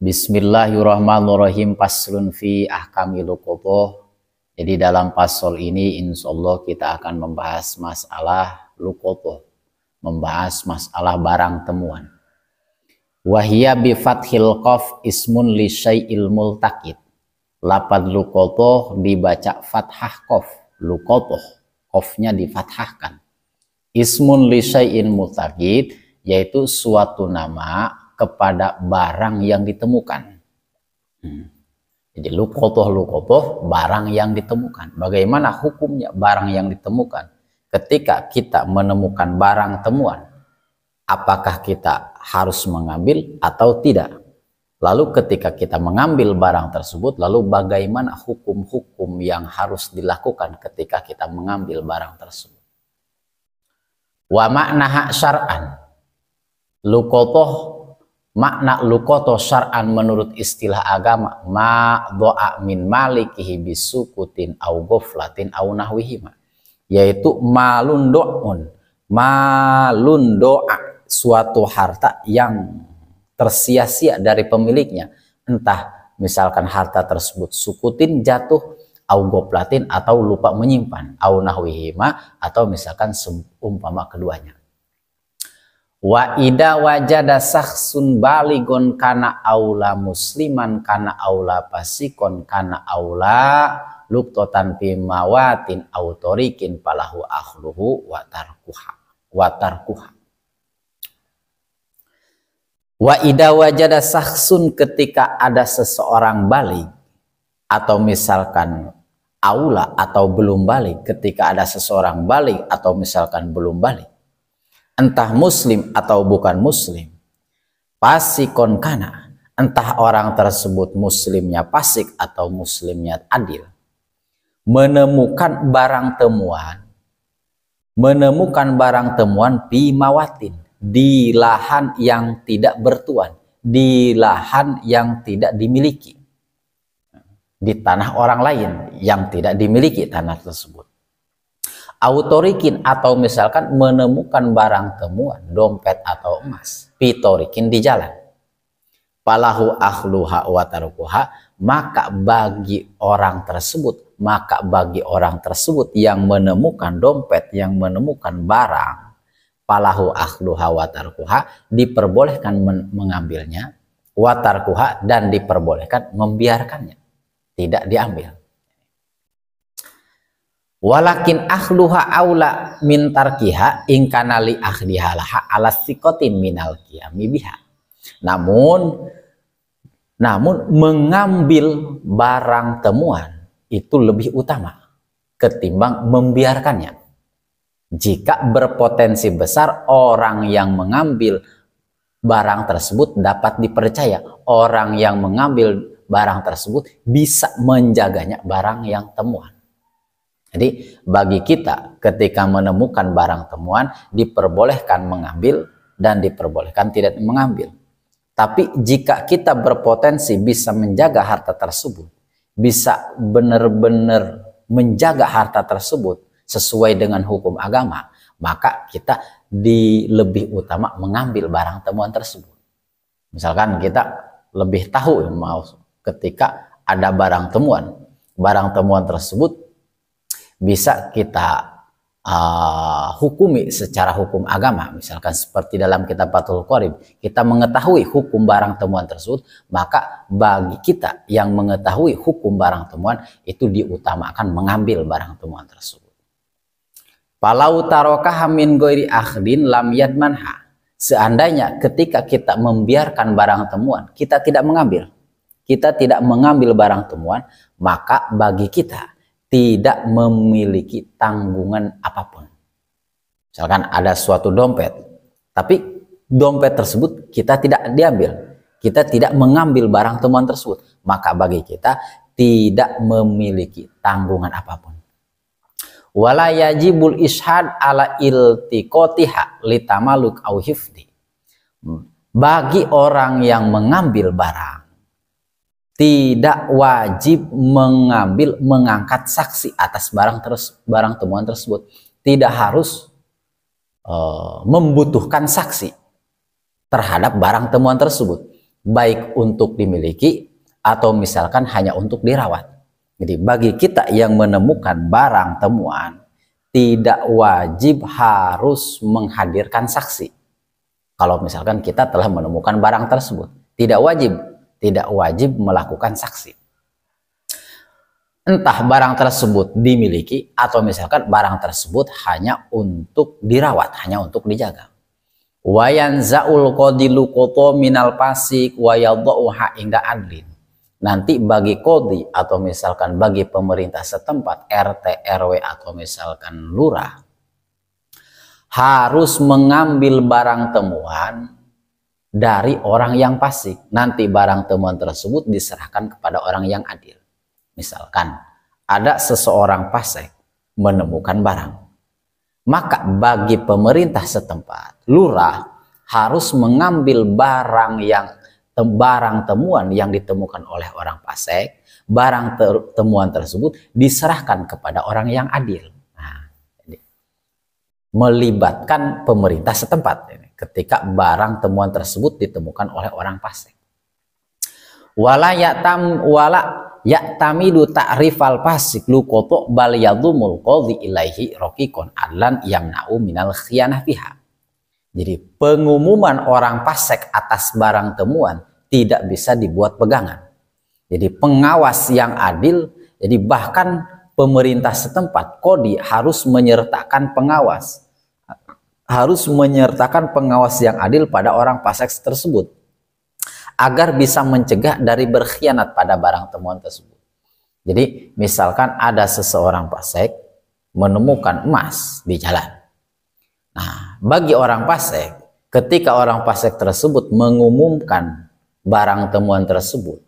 Bismillahirrahmanirrahim. Paslun fi ahkamil luqotoh. Jadi dalam pasal ini insya Allah kita akan membahas masalah luqotoh, membahas masalah barang temuan. Wahia bi fathil qaf ismun li syai'il multaqit. Lapad luqotoh dibaca fathah qaf, luqotoh, qafnya difathahkan. Ismun li syai'in multaqit, yaitu suatu nama kepada barang yang ditemukan. Jadi luqotoh barang yang ditemukan. Bagaimana hukumnya barang yang ditemukan? Ketika kita menemukan barang temuan, apakah kita harus mengambil atau tidak? Lalu ketika kita mengambil barang tersebut, lalu bagaimana hukum-hukum yang harus dilakukan ketika kita mengambil barang tersebut? Wa maknaha syar'an. Luqotoh, makna luqotoh syar'an menurut istilah agama, ma do'a min malikihi bisukutin au ghaflatin au nahwihima, yaitu malun do'a, suatu harta yang tersia-sia dari pemiliknya, entah misalkan harta tersebut sukutin jatuh, au ghaflatin atau lupa menyimpan, au nahwihima atau misalkan seumpama keduanya. Wa ida wajada sakhsun baligon kana aula musliman kana aula pasikon kana aula luqtotan fi mawatin autorikin palahu akhluhu wa tarkuha. Wa ida wajada sakhsun, ketika ada seseorang balik, atau misalkan aula atau belum balik, ketika ada seseorang balik atau misalkan belum balik, entah muslim atau bukan muslim, pasikon kana, entah orang tersebut muslimnya pasik atau muslimnya adil, menemukan barang temuan bimawatin, di lahan yang tidak bertuan, di lahan yang tidak dimiliki, di tanah orang lain yang tidak dimiliki tanah tersebut. Autorikin, atau misalkan menemukan barang temuan, dompet atau emas, pitorikin, di jalan. Palahu akhluha wa tarkuha, maka bagi orang tersebut yang menemukan dompet, yang menemukan barang, palahu akhluha wa tarkuha, diperbolehkan mengambilnya, wa tarkuha, dan diperbolehkan membiarkannya, tidak diambil. Walakin akhluha aula min tarkiha in kana li akhliha laha ala sikotin minal qiyami biha. Namun mengambil barang temuan itu lebih utama ketimbang membiarkannya. Jika berpotensi besar orang yang mengambil barang tersebut dapat dipercaya, orang yang mengambil barang tersebut bisa menjaganya barang yang temuan. Jadi bagi kita ketika menemukan barang temuan diperbolehkan mengambil dan diperbolehkan tidak mengambil. Tapi jika kita berpotensi bisa menjaga harta tersebut, bisa benar-benar menjaga harta tersebut sesuai dengan hukum agama, maka kita lebih utama mengambil barang temuan tersebut. Misalkan kita lebih tahu ketika ada barang temuan tersebut bisa kita hukumi secara hukum agama. Misalkan seperti dalam kitab Fathul Qorib, kita mengetahui hukum barang temuan tersebut, maka bagi kita yang mengetahui hukum barang temuan itu diutamakan mengambil barang temuan tersebut. Falau tarokaha min ghairi akhdin lam yadmanha. Seandainya ketika kita membiarkan barang temuan, kita tidak mengambil barang temuan, maka bagi kita tidak memiliki tanggungan apapun. Misalkan ada suatu dompet, tapi dompet tersebut kita tidak diambil, kita tidak mengambil barang temuan tersebut, maka bagi kita tidak memiliki tanggungan apapun. Wala yajibul ishad ala iltiqotiha litamaluk au hifdi. Bagi orang yang mengambil barang, tidak wajib mengangkat saksi atas barang temuan tersebut. Tidak harus membutuhkan saksi terhadap barang temuan tersebut. baik untuk dimiliki atau misalkan hanya untuk dirawat. Jadi bagi kita yang menemukan barang temuan, tidak wajib harus menghadirkan saksi. Kalau misalkan kita telah menemukan barang tersebut, tidak wajib melakukan saksi. Entah barang tersebut dimiliki atau misalkan barang tersebut hanya untuk dirawat, hanya untuk dijaga. Wa yanza'ul qadilu qoto minal pasik wa yadha'uha inda adlin. Nanti bagi kodi atau misalkan bagi pemerintah setempat, RT, RW atau misalkan lurah, harus mengambil barang temuan dari orang yang fasik. Nanti barang temuan tersebut diserahkan kepada orang yang adil. Misalkan ada seseorang fasik menemukan barang, maka bagi pemerintah setempat, lurah harus mengambil barang temuan yang ditemukan oleh orang fasik. Barang temuan tersebut diserahkan kepada orang yang adil. Nah, jadi melibatkan pemerintah setempat ini ketika barang temuan tersebut ditemukan oleh orang fasik. Wala ya'tamidu ta'rifal fasik luqata bal yadumul qadhi ilaihi raqiqan adlan yamna'u minal khiyanah fiha. Jadi pengumuman orang fasik atas barang temuan tidak bisa dibuat pegangan. Jadi pengawas yang adil, jadi bahkan pemerintah setempat, kodi harus menyertakan pengawas. Harus menyertakan pengawas yang adil pada orang fasik tersebut, agar bisa mencegah dari berkhianat pada barang temuan tersebut. Jadi misalkan ada seseorang fasik menemukan emas di jalan. Nah, bagi orang fasik, ketika orang fasik tersebut mengumumkan barang temuan tersebut,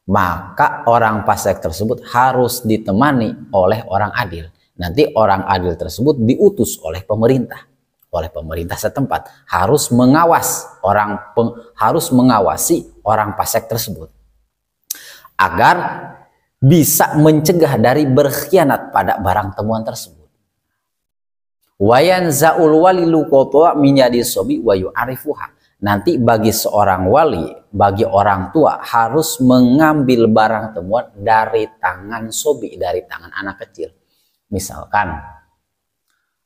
maka orang fasik tersebut harus ditemani oleh orang adil. Nanti orang adil tersebut diutus oleh pemerintah setempat, harus mengawasi orang fasik tersebut agar bisa mencegah dari berkhianat pada barang temuan tersebut. Wayan zaul walilu qata minyadi sobi wa yu'arifuha. Nanti bagi seorang wali, bagi orang tua, harus mengambil barang temuan dari tangan sobi, dari tangan anak kecil. Misalkan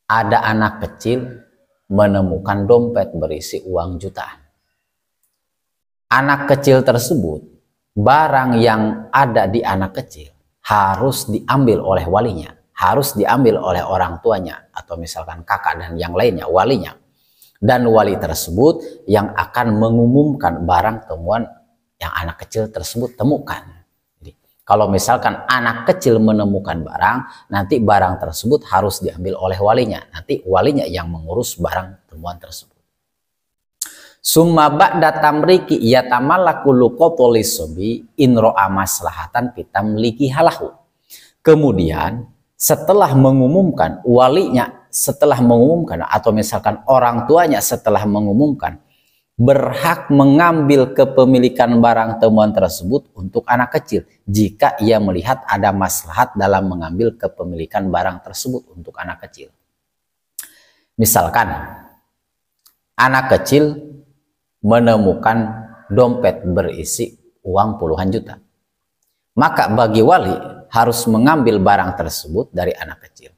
ada anak kecil menemukan dompet berisi uang jutaan. Anak kecil tersebut, barang yang ada di anak kecil harus diambil oleh walinya, harus diambil oleh orang tuanya atau misalkan kakak dan yang lainnya, walinya. Dan wali tersebut yang akan mengumumkan barang temuan yang anak kecil tersebut temukan. Jadi, kalau misalkan anak kecil menemukan barang, nanti barang tersebut harus diambil oleh walinya. Nanti walinya yang mengurus barang temuan tersebut. Summa ba'da tamriki yatamallaku luqata lisobi in ra'a maslahatan fitamliki halahu. Kemudian setelah mengumumkan, walinya setelah mengumumkan atau misalkan orang tuanya setelah mengumumkan, berhak mengambil kepemilikan barang temuan tersebut untuk anak kecil jika ia melihat ada maslahat dalam mengambil kepemilikan barang tersebut untuk anak kecil. Misalkan anak kecil menemukan dompet berisi uang puluhan juta, maka bagi wali harus mengambil barang tersebut dari anak kecil.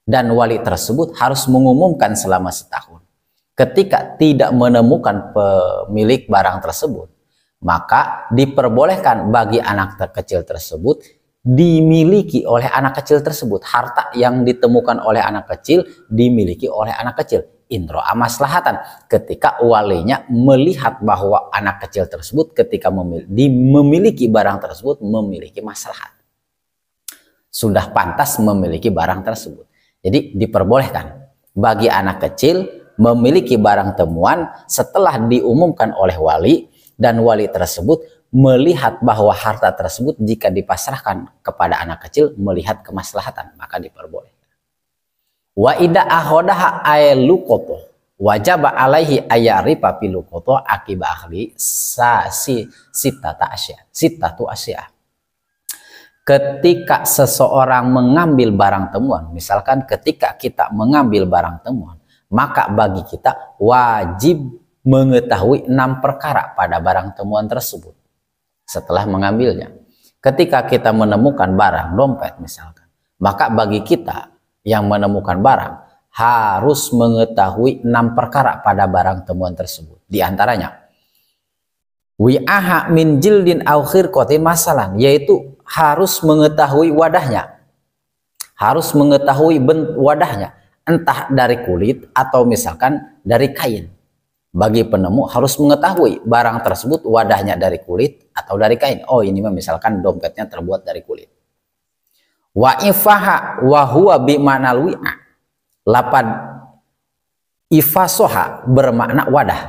Dan wali tersebut harus mengumumkan selama setahun. Ketika tidak menemukan pemilik barang tersebut, maka diperbolehkan bagi anak kecil tersebut dimiliki oleh anak kecil tersebut. Harta yang ditemukan oleh anak kecil dimiliki oleh anak kecil. Indro amaslahatan, ketika walinya melihat bahwa anak kecil tersebut ketika memiliki barang tersebut memiliki maslahat, sudah pantas memiliki barang tersebut. Jadi diperbolehkan bagi anak kecil memiliki barang temuan setelah diumumkan oleh wali, dan wali tersebut melihat bahwa harta tersebut jika dipasrahkan kepada anak kecil melihat kemaslahatan, maka diperbolehkan. Wa ida ahodaha ailukoto wajaba alaihi ayarifa pilukoto akiba ahli sitatu asya. Ketika seseorang mengambil barang temuan, misalkan ketika kita mengambil barang temuan, maka bagi kita wajib mengetahui 6 perkara pada barang temuan tersebut setelah mengambilnya. Ketika kita menemukan barang dompet misalkan, maka bagi kita yang menemukan barang harus mengetahui 6 perkara pada barang temuan tersebut. Di antaranya wi'aha min jildin aw khirqatin masalan, yaitu harus mengetahui wadahnya. Harus mengetahui wadahnya, entah dari kulit atau misalkan dari kain. Bagi penemu harus mengetahui barang tersebut wadahnya dari kulit atau dari kain. Oh, ini misalkan dompetnya terbuat dari kulit. Wa ifaha wa huwa bi ma'nal wi'a. Lapad ifasoha bermakna wadah.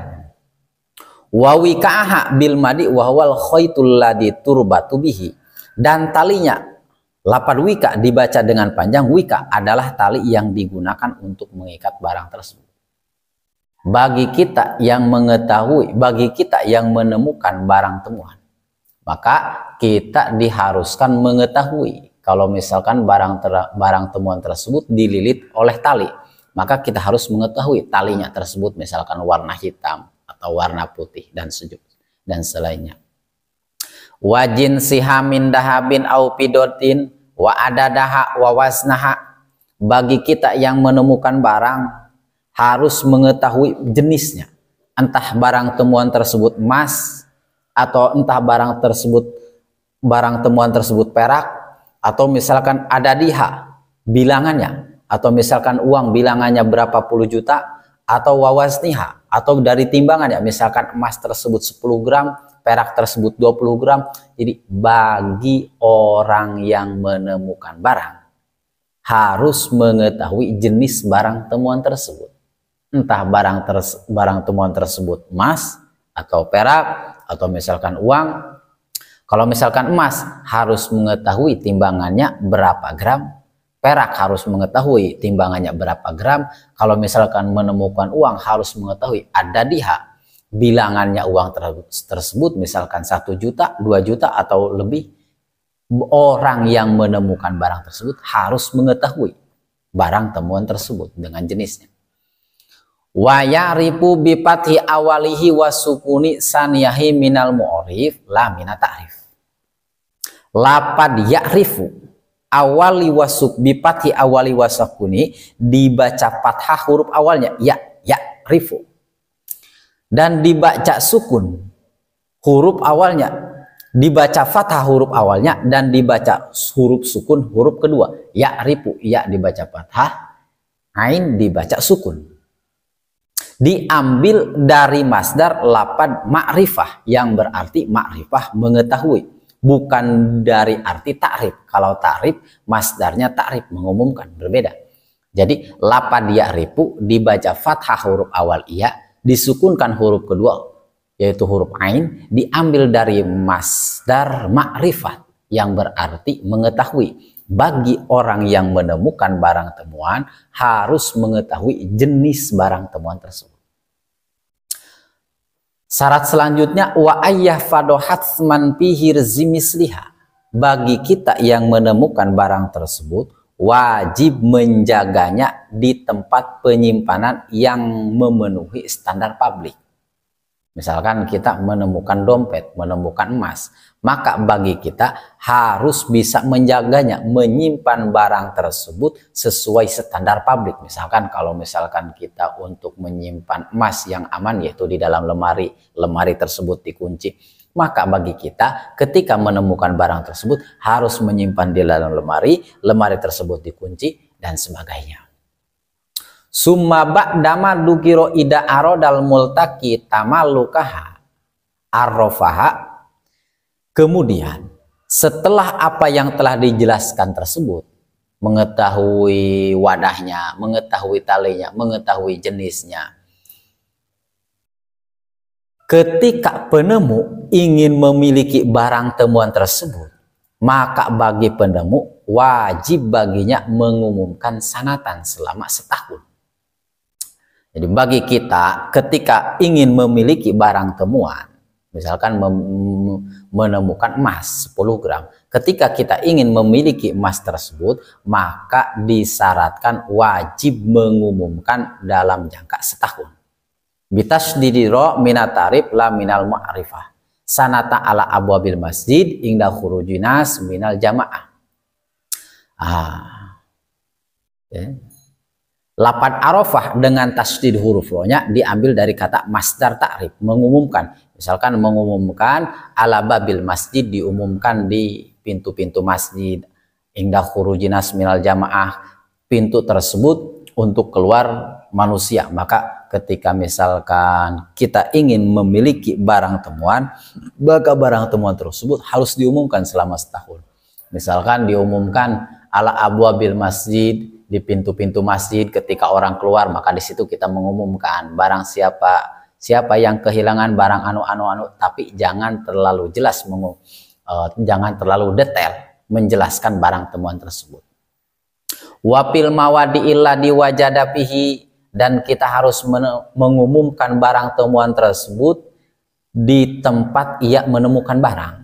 Wa wika'aha bil madi wa huwal khaitul ladzi turbatu bihi. Dan talinya, lapad wika dibaca dengan panjang, wika adalah tali yang digunakan untuk mengikat barang tersebut. Bagi kita yang mengetahui, bagi kita yang menemukan barang temuan, maka kita diharuskan mengetahui kalau misalkan barang temuan tersebut dililit oleh tali, maka kita harus mengetahui talinya tersebut misalkan warna hitam atau warna putih dan selainnya. Wajin sihamin dahabin au pidotin wa adadaha wa wasnaha. Bagi kita yang menemukan barang harus mengetahui jenisnya, entah barang temuan tersebut emas atau entah barang temuan tersebut perak, atau misalkan ada diha bilangannya, atau misalkan uang bilangannya berapa puluh juta, atau wawasniha atau dari timbangannya, misalkan emas tersebut 10 gram, perak tersebut 20 gram. Jadi bagi orang yang menemukan barang harus mengetahui jenis barang temuan tersebut, entah barang temuan tersebut emas atau perak atau misalkan uang. Kalau misalkan emas harus mengetahui timbangannya berapa gram, perak harus mengetahui timbangannya berapa gram. Kalau misalkan menemukan uang harus mengetahui ada diha bilangannya uang tersebut, misalkan 1 juta, 2 juta atau lebih. Orang yang menemukan barang tersebut harus mengetahui barang temuan tersebut dengan jenisnya. Wa ya'rifu bi fathi awalihi wa sukuni saniyahi minal mu'rif la minat ta'rif. Lapad ya'rifu awali wasuk bi fathi awali wasukuni dibaca fathah huruf awalnya ya'rifu, dan dibaca sukun huruf awalnya, dibaca fathah huruf awalnya dan dibaca huruf sukun huruf kedua. Ya'rifu, ya dibaca fathah, ain dibaca sukun. Diambil dari masdar lapad ma'rifah yang berarti ma'rifah mengetahui, bukan dari arti ta'rif. Kalau ta'rif masdarnya ta'rif mengumumkan, berbeda. Jadi lapad ya'rifu dibaca fathah huruf awal iya, disukunkan huruf kedua yaitu huruf ain, diambil dari masdar ma'rifat yang berarti mengetahui. Bagi orang yang menemukan barang temuan harus mengetahui jenis barang temuan tersebut. Syarat selanjutnya wa ayyah fadohatsman pihir zimisliha. Bagi kita yang menemukan barang tersebut wajib menjaganya di tempat penyimpanan yang memenuhi standar publik. Misalkan kita menemukan dompet, menemukan emas, maka bagi kita harus bisa menjaganya, menyimpan barang tersebut sesuai standar publik. Misalkan kalau misalkan kita untuk menyimpan emas yang aman yaitu di dalam lemari, lemari tersebut dikunci, maka bagi kita ketika menemukan barang tersebut harus menyimpan di dalam lemari, lemari tersebut dikunci dan sebagainya. Summa ba'dama dukiro ida arodal multaki tamalukaha arrofaha. Kemudian setelah apa yang telah dijelaskan tersebut, mengetahui wadahnya, mengetahui talinya, mengetahui jenisnya, ketika penemu ingin memiliki barang temuan tersebut, maka bagi penemu wajib baginya mengumumkan sanatan selama setahun. Jadi bagi kita ketika ingin memiliki barang temuan, misalkan menemukan emas 10 gram, ketika kita ingin memiliki emas tersebut, maka disyaratkan wajib mengumumkan dalam jangka setahun. bitasdidi ra minat tarif la minal ma'rifah sanata ala abwabil masjid ingda khurujinas minal jamaah. Ya. Lafadz arafah dengan tasdid huruf ro-nya diambil dari kata masdar ta'rif, mengumumkan. Misalkan mengumumkan ala babil masjid, diumumkan di pintu-pintu masjid, ingda khurujinas minal jamaah, pintu tersebut untuk keluar manusia. Maka ketika misalkan kita ingin memiliki barang temuan, maka barang temuan tersebut harus diumumkan selama setahun. Misalkan diumumkan ala abwabil masjid, di pintu-pintu masjid ketika orang keluar, maka di situ kita mengumumkan barang siapa yang kehilangan barang anu, tapi jangan terlalu jelas, jangan terlalu detail menjelaskan barang temuan tersebut. Wapil mawadi illa diwajadapihi, dan kita harus mengumumkan barang temuan tersebut di tempat ia menemukan barang.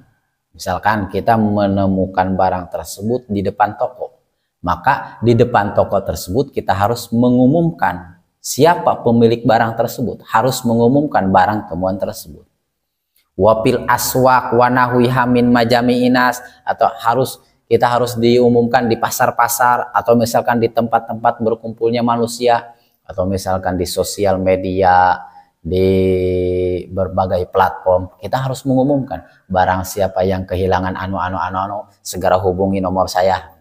Misalkan kita menemukan barang tersebut di depan toko, maka di depan toko tersebut kita harus mengumumkan siapa pemilik barang tersebut, harus mengumumkan barang temuan tersebut. Wapil aswaq wa nahwiha min majami'inas, atau kita harus diumumkan di pasar-pasar, atau misalkan di tempat-tempat berkumpulnya manusia, atau misalkan di sosial media, di berbagai platform, kita harus mengumumkan barang siapa yang kehilangan anu, segera hubungi nomor saya.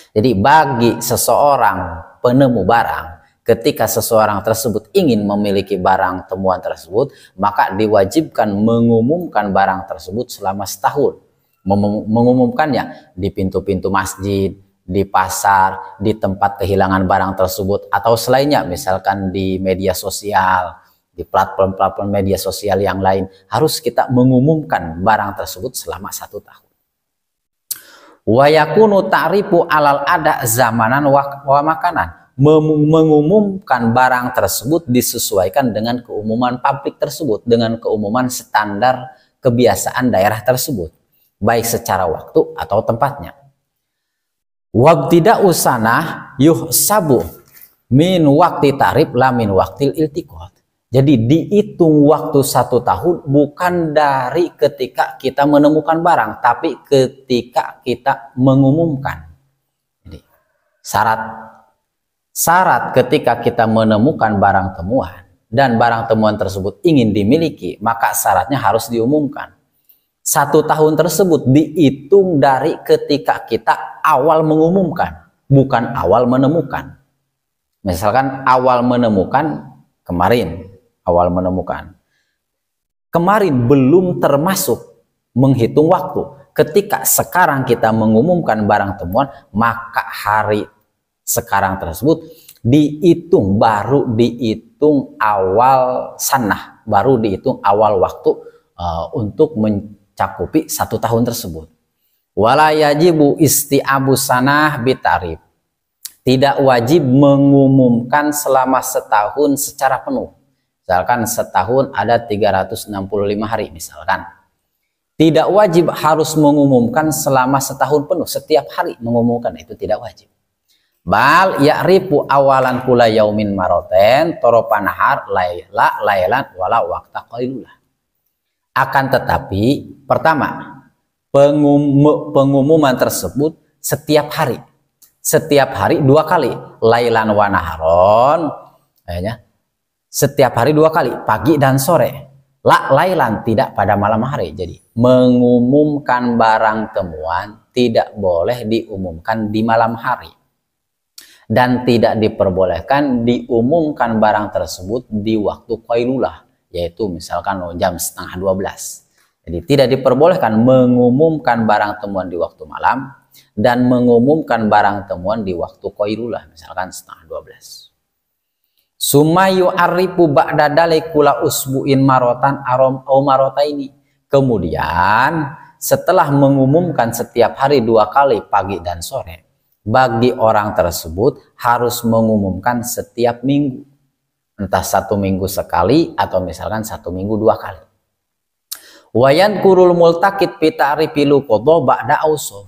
Jadi bagi seseorang penemu barang, ketika seseorang tersebut ingin memiliki barang temuan tersebut, maka diwajibkan mengumumkan barang tersebut selama setahun. Mengumumkannya di pintu-pintu masjid, di pasar, di tempat kehilangan barang tersebut, atau selainnya, misalkan di media sosial, di platform-platform media sosial yang lain, harus kita mengumumkan barang tersebut selama 1 tahun. Wa yakunu ta'rifu alal ada zamanan wa makanan, mengumumkan barang tersebut disesuaikan dengan keumuman pabrik tersebut, dengan keumuman standar kebiasaan daerah tersebut, baik secara waktu atau tempatnya. Wabtida usanah yuhsabu min waktu ta'rif la min waktil iltiqat. Jadi dihitung waktu 1 tahun bukan dari ketika kita menemukan barang, tapi ketika kita mengumumkan. Jadi syarat ketika kita menemukan barang temuan dan barang temuan tersebut ingin dimiliki, maka syaratnya harus diumumkan. 1 tahun tersebut dihitung dari ketika kita awal mengumumkan, bukan awal menemukan. Misalkan awal menemukan kemarin, belum termasuk menghitung waktu. Ketika sekarang kita mengumumkan barang temuan, maka hari sekarang tersebut baru dihitung awal sanah, baru dihitung awal waktu untuk mencakupi 1 tahun tersebut. Wala yajibu isti'abu sanah bitarif. Tidak wajib mengumumkan selama setahun secara penuh. Misalkan setahun ada 365 hari misalkan. Tidak wajib harus mengumumkan selama setahun penuh, setiap hari mengumumkan, itu tidak wajib. Bal ya'rifu awalan kula yaumin maroten toropanahar laylan wala waqta qailulah. Akan tetapi pertama, pengumuman tersebut setiap hari 2 kali, laylan wa naharon, setiap hari 2 kali, pagi dan sore. Laylan, tidak pada malam hari. Jadi mengumumkan barang temuan tidak boleh diumumkan di malam hari, dan tidak diperbolehkan diumumkan barang tersebut di waktu qailulah, yaitu misalkan jam 11:30. Jadi tidak diperbolehkan mengumumkan barang temuan di waktu malam dan mengumumkan barang temuan di waktu qailulah, misalkan 11:30. Sumayu arifu ba'da dalikula usbu'in marotan arom au marotaini. Kemudian setelah mengumumkan setiap hari 2 kali, pagi dan sore, bagi orang tersebut harus mengumumkan setiap minggu, entah 1 minggu sekali atau misalkan 1 minggu 2 kali. Wayan kurul multakit pita'rifilu kodo ba'da ausuf.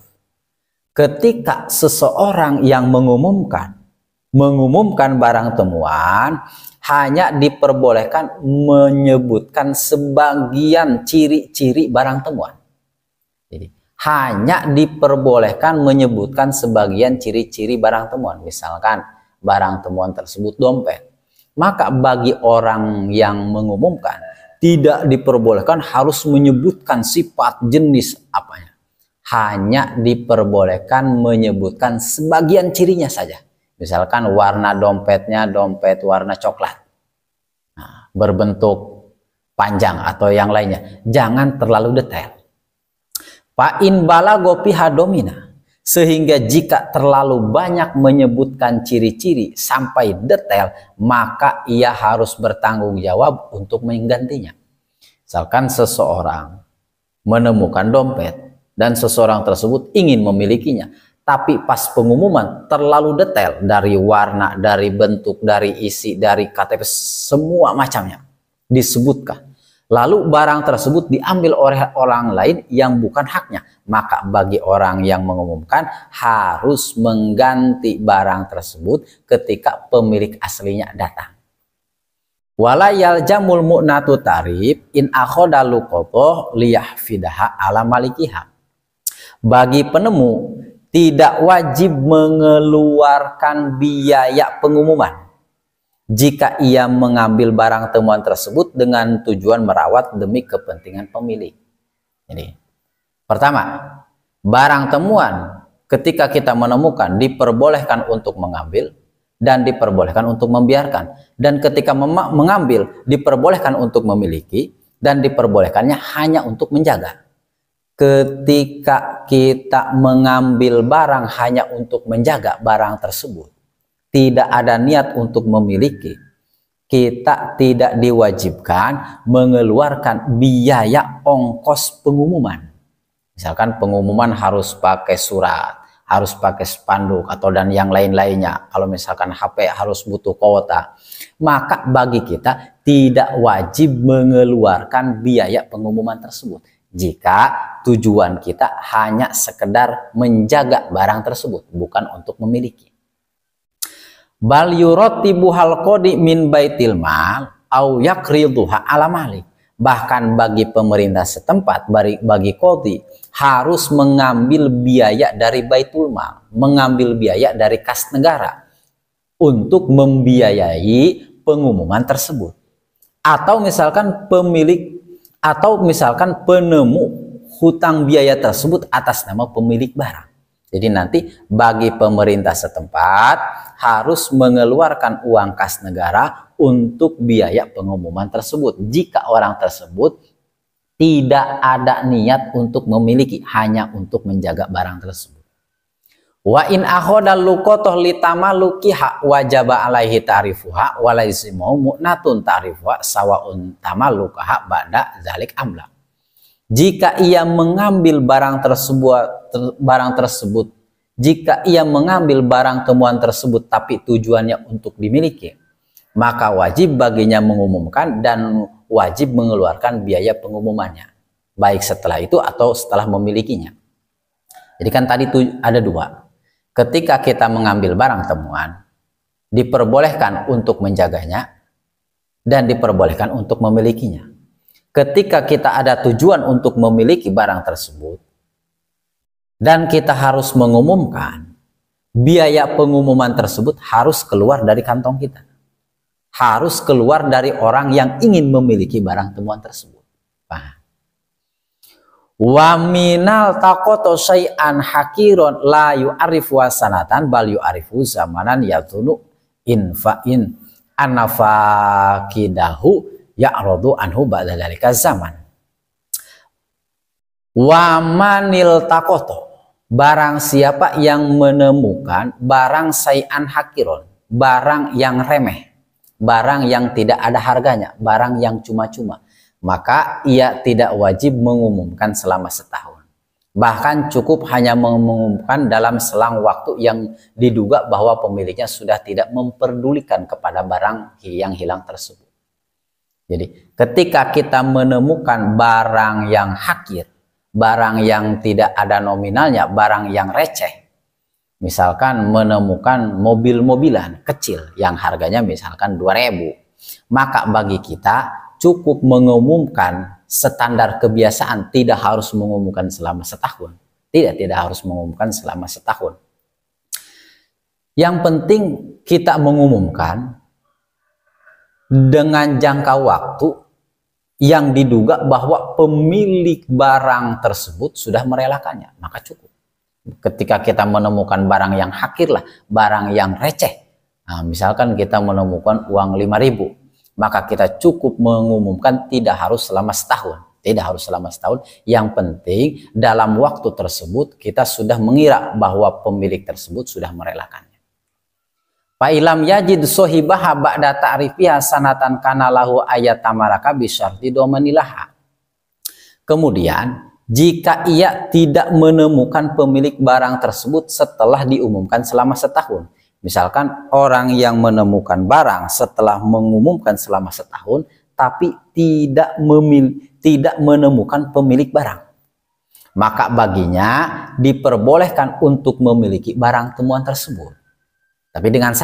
Ketika seseorang yang mengumumkan mengumumkan barang temuan hanya diperbolehkan menyebutkan sebagian ciri-ciri barang temuan. Jadi hanya diperbolehkan menyebutkan sebagian ciri-ciri barang temuan. Misalkan barang temuan tersebut dompet, maka bagi orang yang mengumumkan tidak diperbolehkan harus menyebutkan sifat jenis apanya. Hanya diperbolehkan menyebutkan sebagian cirinya saja. Misalkan warna dompetnya dompet warna coklat, nah, berbentuk panjang atau yang lainnya. Jangan terlalu detail. Fa'in balago piha domina, sehingga jika terlalu banyak menyebutkan ciri-ciri sampai detail, maka ia harus bertanggung jawab untuk menggantinya. Misalkan seseorang menemukan dompet dan seseorang tersebut ingin memilikinya, tapi pas pengumuman terlalu detail dari warna, dari bentuk, dari isi, dari KTP, semua macamnya disebutkan. Lalu barang tersebut diambil oleh orang lain yang bukan haknya, maka bagi orang yang mengumumkan harus mengganti barang tersebut ketika pemilik aslinya datang. Wala yaljamul mu'natu tarif in akhoda luqotoh liyahfidaha ala malikiha. Bagi penemu tidak wajib mengeluarkan biaya pengumuman jika ia mengambil barang temuan tersebut dengan tujuan merawat demi kepentingan pemilik. Jadi, pertama, barang temuan ketika kita menemukan diperbolehkan untuk mengambil dan diperbolehkan untuk membiarkan. Dan ketika mengambil diperbolehkan untuk memiliki dan diperbolehkannya hanya untuk menjaga. Ketika kita mengambil barang hanya untuk menjaga barang tersebut, tidak ada niat untuk memiliki, kita tidak diwajibkan mengeluarkan biaya ongkos pengumuman. Misalkan pengumuman harus pakai surat, harus pakai spanduk atau dan yang lain-lainnya. Kalau misalkan HP harus butuh kuota, maka bagi kita tidak wajib mengeluarkan biaya pengumuman tersebut jika tujuan kita hanya sekedar menjaga barang tersebut, bukan untuk memiliki. Bal yuratibu hal qodi min baitil mal au yakriduha ala malik. Bahkan bagi pemerintah setempat, bagi qodi harus mengambil biaya dari baitul mal, mengambil biaya dari kas negara untuk membiayai pengumuman tersebut. Atau misalkan penemu hutang biaya tersebut atas nama pemilik barang. Jadi nanti bagi pemerintah setempat harus mengeluarkan uang kas negara untuk biaya pengumuman tersebut jika orang tersebut tidak ada niat untuk memiliki, hanya untuk menjaga barang tersebut. Wa in akhoda luqotoh litamalukiha wajaba alaihi ta'rifuha wa laisimu mu'natun ta'rifuha sawaun tamalukaha ba'da zalik amla. Jika ia mengambil barang tersebut, jika ia mengambil barang temuan tersebut tapi tujuannya untuk dimiliki, maka wajib baginya mengumumkan dan wajib mengeluarkan biaya pengumumannya, baik setelah itu atau setelah memilikinya. Jadi kan tadi ada dua. Ketika kita mengambil barang temuan, diperbolehkan untuk menjaganya dan diperbolehkan untuk memilikinya. Ketika kita ada tujuan untuk memiliki barang tersebut dan kita harus mengumumkan, biaya pengumuman tersebut harus keluar dari kantong kita, harus keluar dari orang yang ingin memiliki barang temuan tersebut. Wa minal taqoto syai'an hakiron la yu'arifu sanatan bal yu'arifu zamanan yatunu infa'in anafakidahu ya'rodu anhu ba'da dzalika zaman. Wa manil taqoto, barang siapa yang menemukan barang syai'an hakiron, barang yang remeh, barang yang tidak ada harganya, barang yang cuma-cuma, maka ia tidak wajib mengumumkan selama setahun. Bahkan cukup hanya mengumumkan dalam selang waktu yang diduga bahwa pemiliknya sudah tidak memperdulikan kepada barang yang hilang tersebut. Jadi ketika kita menemukan barang yang hakir, barang yang tidak ada nominalnya, barang yang receh, misalkan menemukan mobil-mobilan kecil yang harganya misalkan 2.000, maka bagi kita cukup mengumumkan standar kebiasaan, tidak harus mengumumkan selama setahun. Tidak harus mengumumkan selama setahun. Yang penting kita mengumumkan dengan jangka waktu yang diduga bahwa pemilik barang tersebut sudah merelakannya, maka cukup. Ketika kita menemukan barang yang hakir lah, barang yang receh, nah, misalkan kita menemukan uang 5.000, maka kita cukup mengumumkan, tidak harus selama setahun. Tidak harus selama setahun. Yang penting dalam waktu tersebut kita sudah mengira bahwa pemilik tersebut sudah merelakannya. Fa'ilam yajid sohibaha ba'da ta'rifiha sanatan kanalahu ayat tamaraka bisyarti domanilaha. Kemudian jika ia tidak menemukan pemilik barang tersebut setelah diumumkan selama setahun, misalkan orang yang menemukan barang setelah mengumumkan selama setahun tapi tidak menemukan pemilik barang, maka baginya diperbolehkan untuk memiliki barang temuan tersebut. Tapi dengan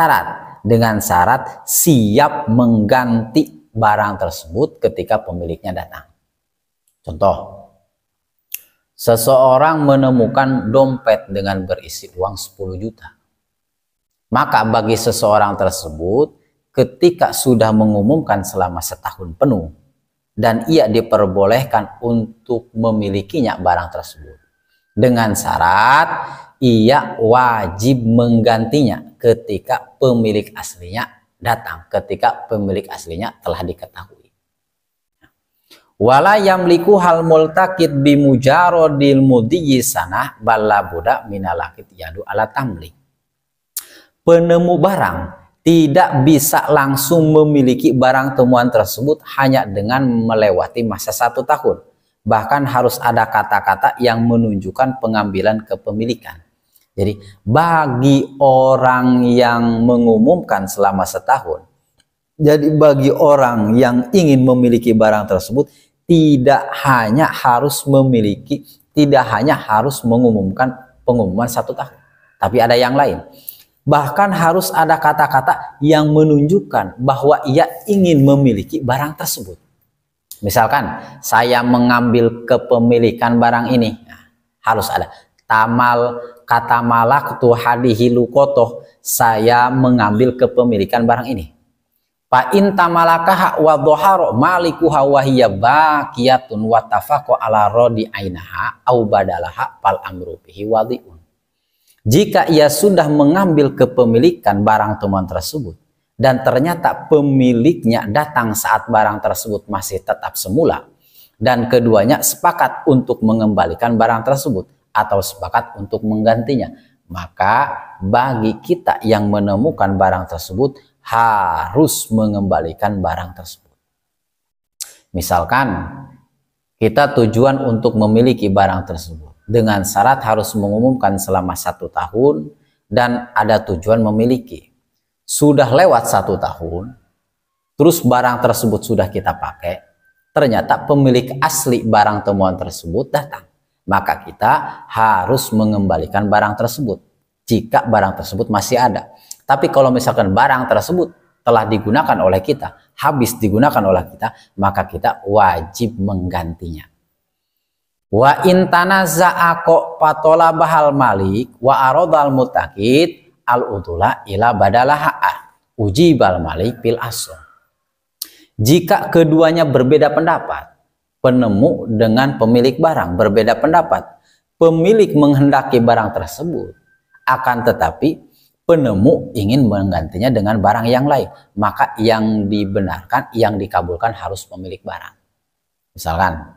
syarat siap mengganti barang tersebut ketika pemiliknya datang. Contoh, seseorang menemukan dompet dengan berisi uang 10 juta. Maka bagi seseorang tersebut ketika sudah mengumumkan selama setahun penuh dan ia diperbolehkan untuk memilikinya barang tersebut, dengan syarat ia wajib menggantinya ketika pemilik aslinya datang, ketika pemilik aslinya telah diketahui. Wala yamliku hal multaqid bimujarodil mudiyyi sanah balla buda minalakit yadu ala tamlik. Penemu barang tidak bisa langsung memiliki barang temuan tersebut hanya dengan melewati masa 1 tahun. Bahkan harus ada kata-kata yang menunjukkan pengambilan kepemilikan. Jadi bagi orang yang mengumumkan selama setahun, jadi bagi orang yang ingin memiliki barang tersebut tidak hanya harus mengumumkan pengumuman 1 tahun, tapi ada yang lain. Bahkan harus ada kata-kata yang menunjukkan bahwa ia ingin memiliki barang tersebut. Misalkan saya mengambil kepemilikan barang ini, nah, harus ada kata malak tu hadihi lukotoh, saya mengambil kepemilikan barang ini. Fa in tamalakaha wa dhahara malikuha wa hiya baqiyatun wa tafaqo ala radi ainaha au badalaha fal amru bihi wadi'un. Jika ia sudah mengambil kepemilikan barang temuan tersebut dan ternyata pemiliknya datang saat barang tersebut masih tetap semula dan keduanya sepakat untuk mengembalikan barang tersebut atau sepakat untuk menggantinya, maka bagi kita yang menemukan barang tersebut harus mengembalikan barang tersebut. Misalkan kita tujuan untuk memiliki barang tersebut dengan syarat harus mengumumkan selama 1 tahun dan ada tujuan memiliki. Sudah lewat 1 tahun, terus barang tersebut sudah kita pakai, ternyata pemilik asli barang temuan tersebut datang. Maka kita harus mengembalikan barang tersebut jika barang tersebut masih ada. Tapi kalau misalkan barang tersebut telah digunakan oleh kita, habis digunakan oleh kita, maka kita wajib menggantinya. Wa intana za'ako patola bahal malik wa arodal mutakid al udula ila badalaha ujibal malik bil asl. Jika keduanya berbeda pendapat, penemu dengan pemilik barang berbeda pendapat, pemilik menghendaki barang tersebut, akan tetapi penemu ingin menggantinya dengan barang yang lain, maka yang dibenarkan, yang dikabulkan harus pemilik barang. Misalkan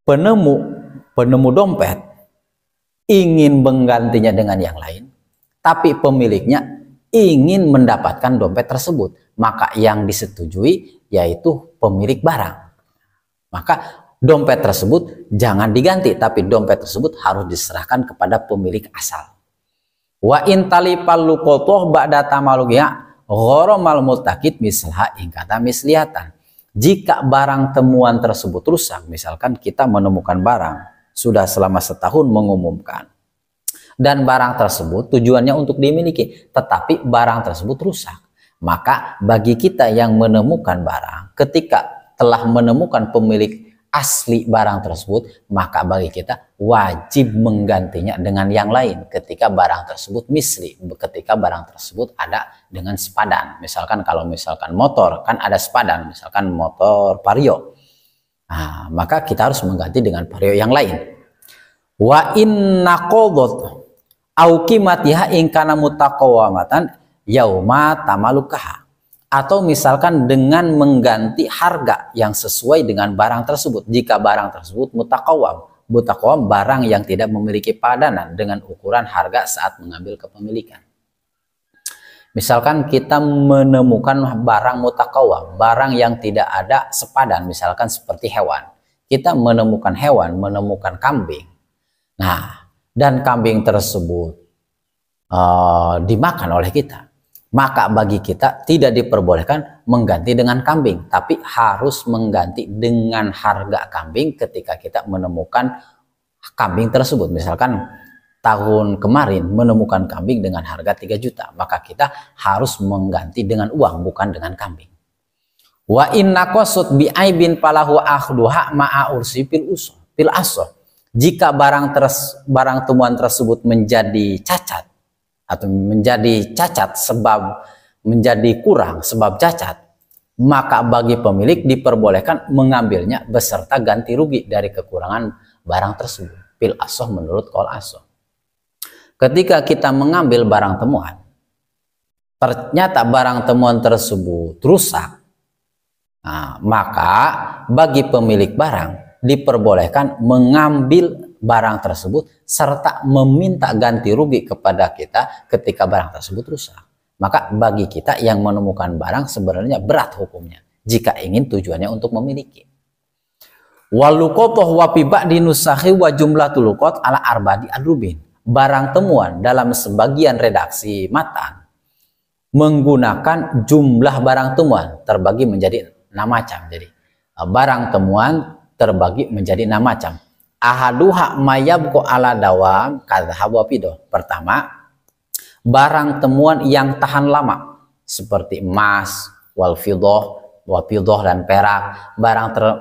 penemu dompet ingin menggantinya dengan yang lain, tapi pemiliknya ingin mendapatkan dompet tersebut, maka yang disetujui yaitu pemilik barang. Maka dompet tersebut jangan diganti, tapi dompet tersebut harus diserahkan kepada pemilik asal. Wa intali palukotoh ba'da tamalugia ghoromal multakid misalha ingkata mislihatan. Jika barang temuan tersebut rusak, misalkan kita menemukan barang sudah selama setahun mengumumkan, dan barang tersebut tujuannya untuk dimiliki, tetapi barang tersebut rusak. Maka bagi kita yang menemukan barang, ketika telah menemukan pemilik asli barang tersebut, maka bagi kita wajib menggantinya dengan yang lain ketika barang tersebut misli, ketika barang tersebut ada dengan sepadan. Misalkan kalau misalkan motor kan ada sepadan, misalkan motor Vario, nah, maka kita harus mengganti dengan Vario yang lain. Wa inna qadhat au qimatiha in kana mutaqawamatan yauma tamalukaha, atau misalkan dengan mengganti harga yang sesuai dengan barang tersebut jika barang tersebut mutaqawam barang yang tidak memiliki padanan dengan ukuran harga saat mengambil kepemilikan. Misalkan kita menemukan barang mutaqawam, barang yang tidak ada sepadan, misalkan seperti hewan. Kita menemukan hewan, menemukan kambing. Nah, dan kambing tersebut dimakan oleh kita, maka bagi kita tidak diperbolehkan mengganti dengan kambing, tapi harus mengganti dengan harga kambing ketika kita menemukan kambing tersebut. Misalkan tahun kemarin menemukan kambing dengan harga 3 juta, maka kita harus mengganti dengan uang, bukan dengan kambing. Wa inna qasud bi aibin falahu akhduha ma'a ursi fil asl. Jika barang temuan tersebut menjadi cacat atau menjadi cacat sebab menjadi kurang sebab cacat, maka bagi pemilik diperbolehkan mengambilnya beserta ganti rugi dari kekurangan barang tersebut. Fil asoh menurut qaul asoh. Ketika kita mengambil barang temuan, ternyata barang temuan tersebut rusak, nah, maka bagi pemilik barang diperbolehkan mengambil barang tersebut serta meminta ganti rugi kepada kita ketika barang tersebut rusak. Maka bagi kita yang menemukan barang sebenarnya berat hukumnya jika ingin tujuannya untuk memiliki. Waluqotoh wa fi ba'di nusahi wa jumlatul luqat ala arbadi adrubin. Barang temuan dalam sebagian redaksi matan menggunakan jumlah barang temuan terbagi menjadi 6 macam. Jadi barang temuan terbagi menjadi 6 macam. Ahaduha mayabqu ala dawam kadhab wa fidah. Pertama, barang temuan yang tahan lama seperti emas, wal fidah, wa fidah dan perak.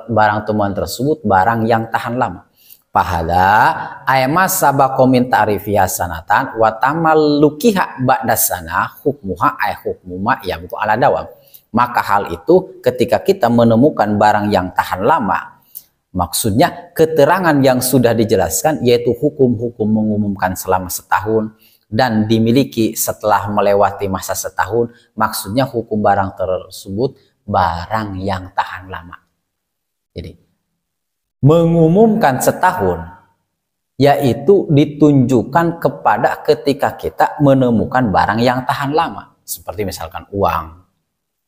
Barang temuan tersebut barang yang tahan lama. Pahala aymas sabaqo min ta'rifiha sanatan wa tamallukiha ba'da sana hukmuha ay hukmuma yabqu ala dawam. Maka hal itu ketika kita menemukan barang yang tahan lama, maksudnya keterangan yang sudah dijelaskan yaitu hukum-hukum mengumumkan selama setahun dan dimiliki setelah melewati masa setahun, maksudnya hukum barang tersebut barang yang tahan lama. Jadi mengumumkan setahun yaitu ditunjukkan kepada ketika kita menemukan barang yang tahan lama seperti misalkan uang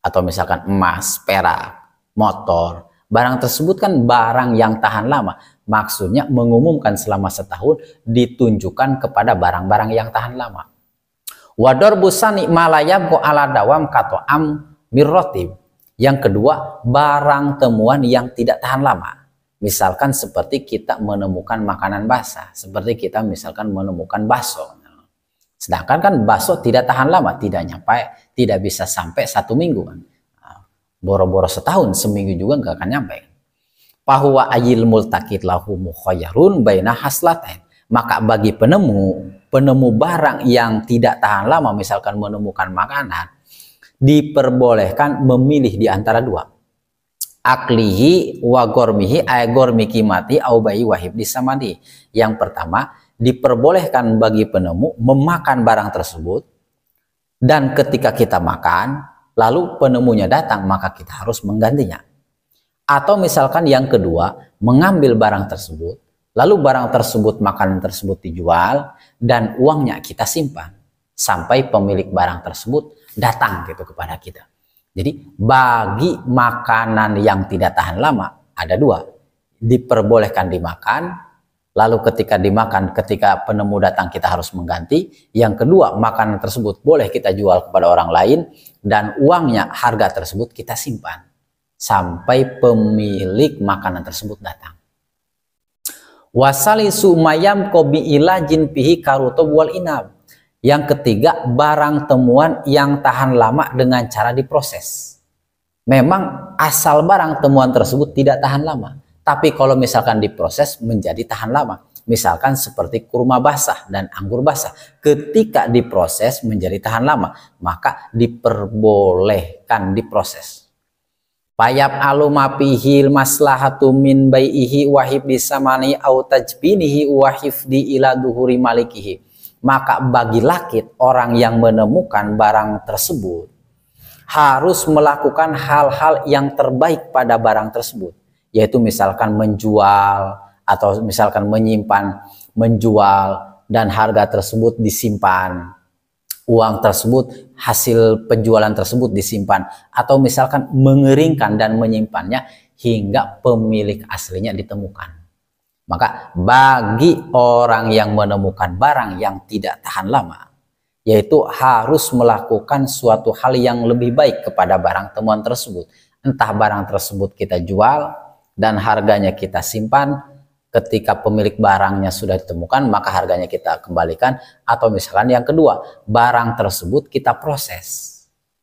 atau misalkan emas, perak, motor. Barang tersebut kan barang yang tahan lama. Maksudnya mengumumkan selama setahun ditunjukkan kepada barang-barang yang tahan lama. Wador busani malayab ko ala dawam kato am mirrotib. Yang kedua, barang temuan yang tidak tahan lama. Misalkan seperti kita menemukan makanan basah. Seperti kita misalkan menemukan bakso. Sedangkan kan bakso tidak tahan lama. Tidak bisa sampai 1 minggu kan. Boro-boro setahun, seminggu juga nggak akan nyampe. Fahuwa ayil multakit lahu mukhayyarun baina haslatain. Maka bagi penemu barang yang tidak tahan lama, misalkan menemukan makanan, diperbolehkan memilih di antara 2. Aklihi wa gormihi ay gormi kimati au bayi wahib disamadi. Yang pertama, diperbolehkan bagi penemu memakan barang tersebut, dan ketika kita makan lalu penemunya datang, maka kita harus menggantinya. Atau misalkan yang kedua, mengambil barang tersebut, lalu barang tersebut, makanan tersebut dijual, dan uangnya kita simpan sampai pemilik barang tersebut datang gitu kepada kita. Jadi bagi makanan yang tidak tahan lama ada 2. Diperbolehkan dimakan, lalu ketika dimakan, ketika penemu datang kita harus mengganti. Yang kedua, makanan tersebut boleh kita jual kepada orang lain, dan uangnya, harga tersebut kita simpan sampai pemilik makanan tersebut datang. Wasalisu mayam kobi ilajin pihi karutob wal inab. Yang ketiga, barang temuan yang tahan lama dengan cara diproses. Memang asal barang temuan tersebut tidak tahan lama, tapi kalau misalkan diproses menjadi tahan lama. Misalkan seperti kurma basah dan anggur basah, ketika diproses menjadi tahan lama, maka diperbolehkan diproses. Payab aluma pihil maslahatu min bai'ihi wahib disamani au tajbinihi wahifdi ila duhuri malikihi. Maka bagi lakit, orang yang menemukan barang tersebut harus melakukan hal-hal yang terbaik pada barang tersebut, yaitu misalkan menjual atau misalkan menyimpan, menjual dan harga tersebut disimpan, uang tersebut, hasil penjualan tersebut disimpan, atau misalkan mengeringkan dan menyimpannya hingga pemilik aslinya ditemukan. Maka bagi orang yang menemukan barang yang tidak tahan lama, yaitu harus melakukan suatu hal yang lebih baik kepada barang temuan tersebut. Entah barang tersebut kita jual dan harganya kita simpan, ketika pemilik barangnya sudah ditemukan maka harganya kita kembalikan, atau misalkan yang kedua, barang tersebut kita proses.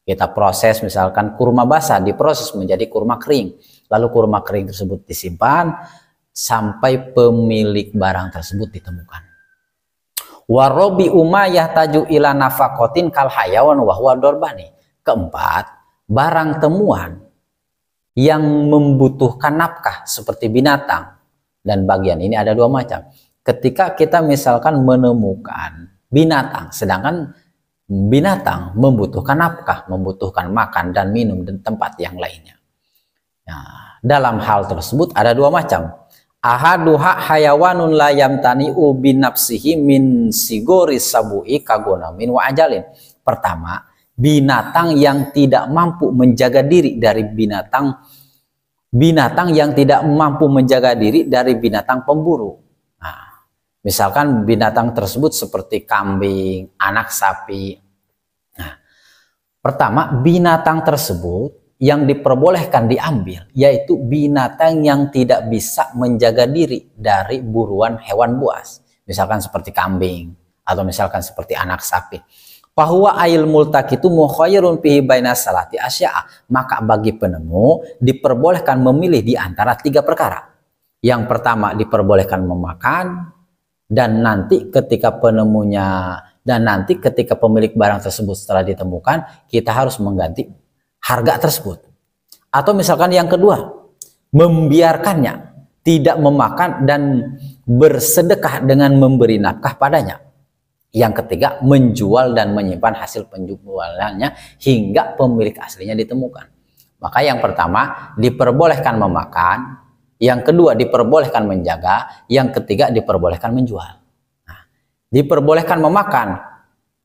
Kita proses, misalkan kurma basah diproses menjadi kurma kering, lalu kurma kering tersebut disimpan sampai pemilik barang tersebut ditemukan. Warobi umayyah taju ila nafakotin kal hayawan wahwa dorbani. Keempat, barang temuan yang membutuhkan nafkah seperti binatang. Dan bagian ini ada dua macam. Ketika kita misalkan menemukan binatang, sedangkan binatang membutuhkan nafkah, membutuhkan makan dan minum dan tempat yang lainnya. Nah, dalam hal tersebut ada dua macam. Ahaduha hayawanun la yamtani'u binafsihi min sigori sabu'i kagonamin wa ajalin. Pertama, binatang yang tidak mampu menjaga diri dari binatang yang tidak mampu menjaga diri dari binatang pemburu. Nah, misalkan binatang tersebut seperti kambing, anak sapi. Nah, pertama, binatang tersebut yang diperbolehkan diambil yaitu binatang yang tidak bisa menjaga diri dari buruan hewan buas, misalkan seperti kambing atau misalkan seperti anak sapi. Bahwa ail multaqitu mukhayyirun fihi baina salati asya'a, maka bagi penemu diperbolehkan memilih di antara tiga perkara. Yang pertama, diperbolehkan memakan, dan nanti ketika pemilik barang tersebut setelah ditemukan, kita harus mengganti harga tersebut. Atau misalkan yang kedua, membiarkannya, tidak memakan dan bersedekah dengan memberi nafkah padanya. Yang ketiga, menjual dan menyimpan hasil penjualannya hingga pemilik aslinya ditemukan. Maka yang pertama diperbolehkan memakan, yang kedua diperbolehkan menjaga, yang ketiga diperbolehkan menjual. Nah, diperbolehkan memakan,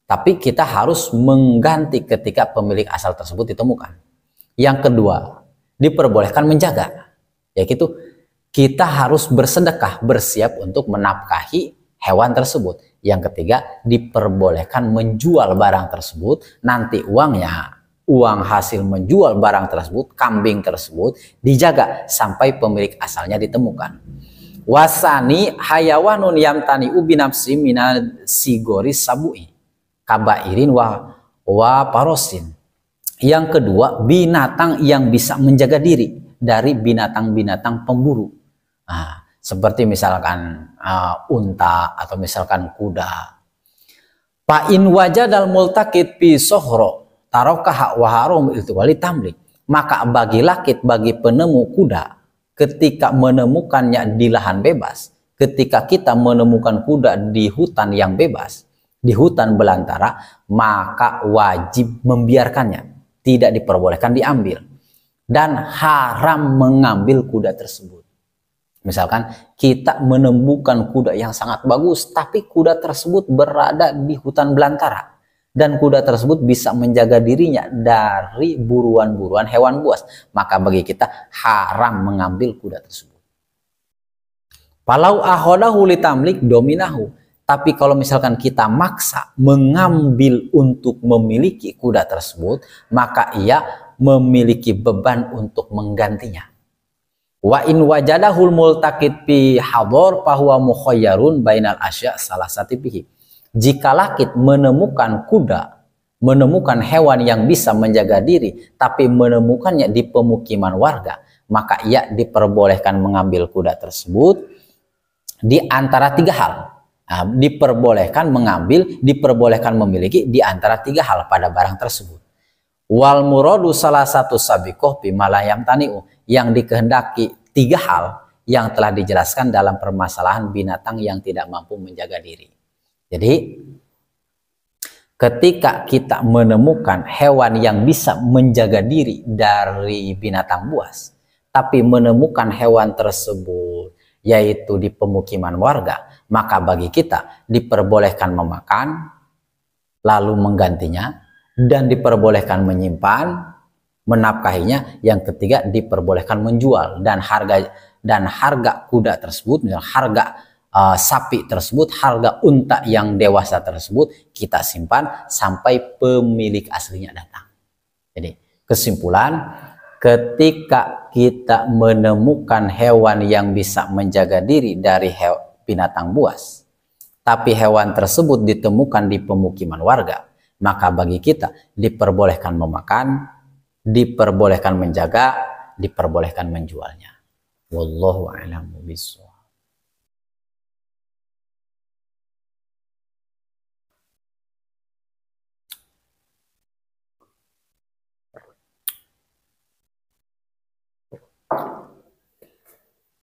tapi kita harus mengganti ketika pemilik asal tersebut ditemukan. Yang kedua, diperbolehkan menjaga, yaitu kita harus bersedekah, bersiap untuk menafkahi hewan tersebut. Yang ketiga, diperbolehkan menjual barang tersebut, nanti uang hasil menjual barang tersebut, kambing tersebut, dijaga sampai pemilik asalnya ditemukan. Wasani hayawanun yamtani ubinapsi minal sigori sabu'i kabairin wa parosin. Yang kedua, binatang yang bisa menjaga diri dari binatang-binatang pemburu. Nah, seperti misalkan unta atau misalkan kuda. Fa in wajadal multaqit fi sohro tarokah wa harum itu wali tamlik. Maka bagi lakit, bagi penemu kuda, ketika menemukannya di lahan bebas, ketika kita menemukan kuda di hutan yang bebas, di hutan belantara, maka wajib membiarkannya, tidak diperbolehkan diambil, dan haram mengambil kuda tersebut. Misalkan kita menemukan kuda yang sangat bagus, tapi kuda tersebut berada di hutan belantara, dan kuda tersebut bisa menjaga dirinya dari buruan-buruan hewan buas, maka bagi kita haram mengambil kuda tersebut. Falau ahodahu litamlik dominahu. Tapi kalau misalkan kita maksa mengambil untuk memiliki kuda tersebut, maka ia memiliki beban untuk menggantinya. Wa in wajadahul multaqit fi hador fahuwa mukhayyarun bainal asya salah satu pihi. Jikalah kita menemukan kuda, menemukan hewan yang bisa menjaga diri, tapi menemukannya di pemukiman warga, maka ia diperbolehkan mengambil kuda tersebut di antara tiga hal. Nah, diperbolehkan mengambil, diperbolehkan memiliki di antara tiga hal pada barang tersebut. Wal muradu salah satu sabikoh bimalayam taniu, yang dikehendaki tiga hal yang telah dijelaskan dalam permasalahan binatang yang tidak mampu menjaga diri. Jadi ketika kita menemukan hewan yang bisa menjaga diri dari binatang buas, tapi menemukan hewan tersebut yaitu di pemukiman warga, maka bagi kita diperbolehkan memakan, lalu menggantinya, dan diperbolehkan menyimpan, menafkahinya. Yang ketiga diperbolehkan menjual, dan harga kuda tersebut, misalnya harga sapi tersebut, harga unta yang dewasa tersebut kita simpan sampai pemilik aslinya datang. Jadi kesimpulan, ketika kita menemukan hewan yang bisa menjaga diri dari binatang buas, tapi hewan tersebut ditemukan di pemukiman warga, maka bagi kita diperbolehkan memakan, diperbolehkan menjaga, diperbolehkan menjualnya. Wallahu a'lam bishawab.